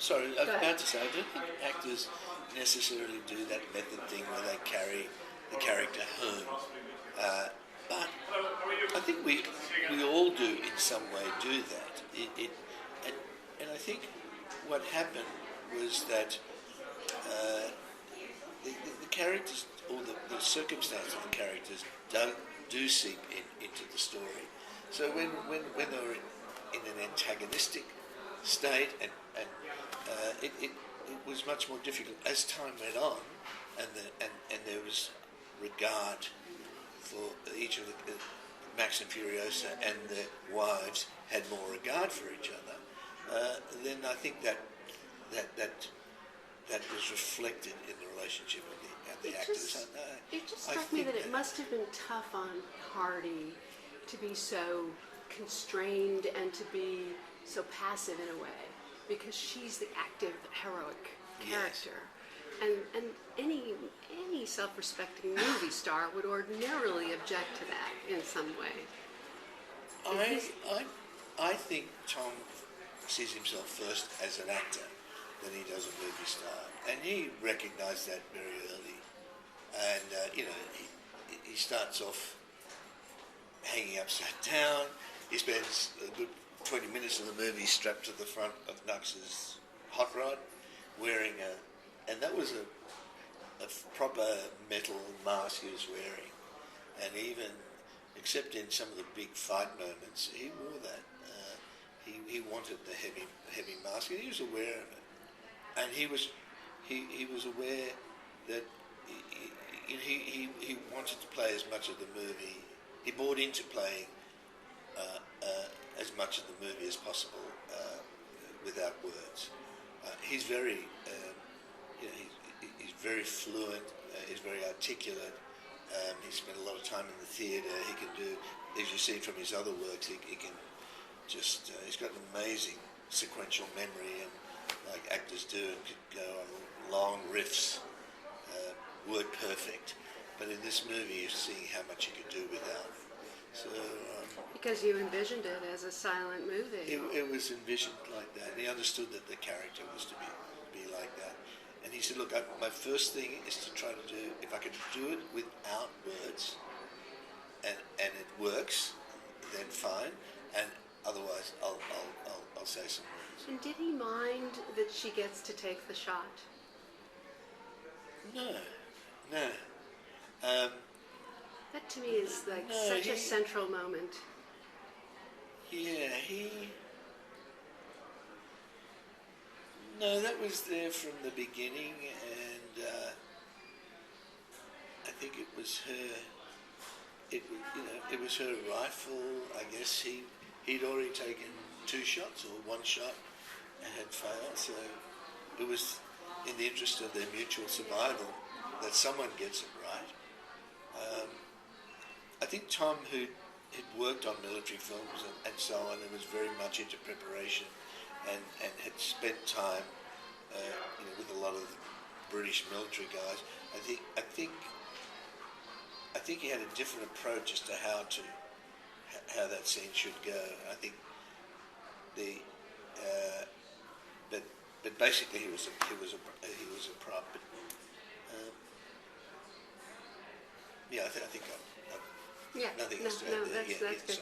sorry, I was Go ahead. about to say, I don't think actors necessarily do that method thing where they carry the character home. But I think we all do in some way do that. And I think what happened was that the characters or the circumstance of the characters do seep into the story. So when they were in an antagonistic state, and it was much more difficult as time went on, and there was regard for each of the Max and Furiosa and their wives had more regard for each other. Then I think that was reflected in the relationship of the actors. It just struck me that it must have been tough on Hardy to be so constrained and to be so passive in a way, because she's the active, heroic character. Yes. And any self-respecting movie star would ordinarily object to that in some way. I think Tom sees himself first as an actor than he does a movie star, and he recognised that very early. And he starts off hanging upside down. He spends a good 20 minutes of the movie strapped to the front of Nux's hot rod, wearing and that was a proper metal mask he was wearing, and even, except in some of the big fight moments, he wore that. He wanted the heavy mask, and he was aware of it, and he was aware that he wanted to play as much of the movie. He bought into playing as much of the movie as possible without words. He's very, he's very fluent. He's very articulate. He spent a lot of time in the theatre. He can do, as you see from his other works, he can just. He's got an amazing sequential memory, and like actors do, could go on long riffs, word perfect. But in this movie, you're seeing how much he could do without. So. Because you envisioned it as a silent movie. It was envisioned like that. And he understood that the character was to be like that. And he said, look, my first thing is to try to do, if I can do it without words, and it works, then fine. And otherwise, I'll say some words. And did he mind that she gets to take the shot? No. That to me is like such a central moment. Yeah, No, that was there from the beginning, and I think it was her. It was her rifle. I guess he'd already taken 2 shots or 1 shot and had failed. So it was in the interest of their mutual survival that someone gets it right. I think Tom, who had worked on military films and so on, and was very much into preparation, and had spent time, with a lot of British military guys. I think he had a different approach as to how that scene should go. I think but basically he was a prop. But, I think. Yeah, nothing else to add there. That's good.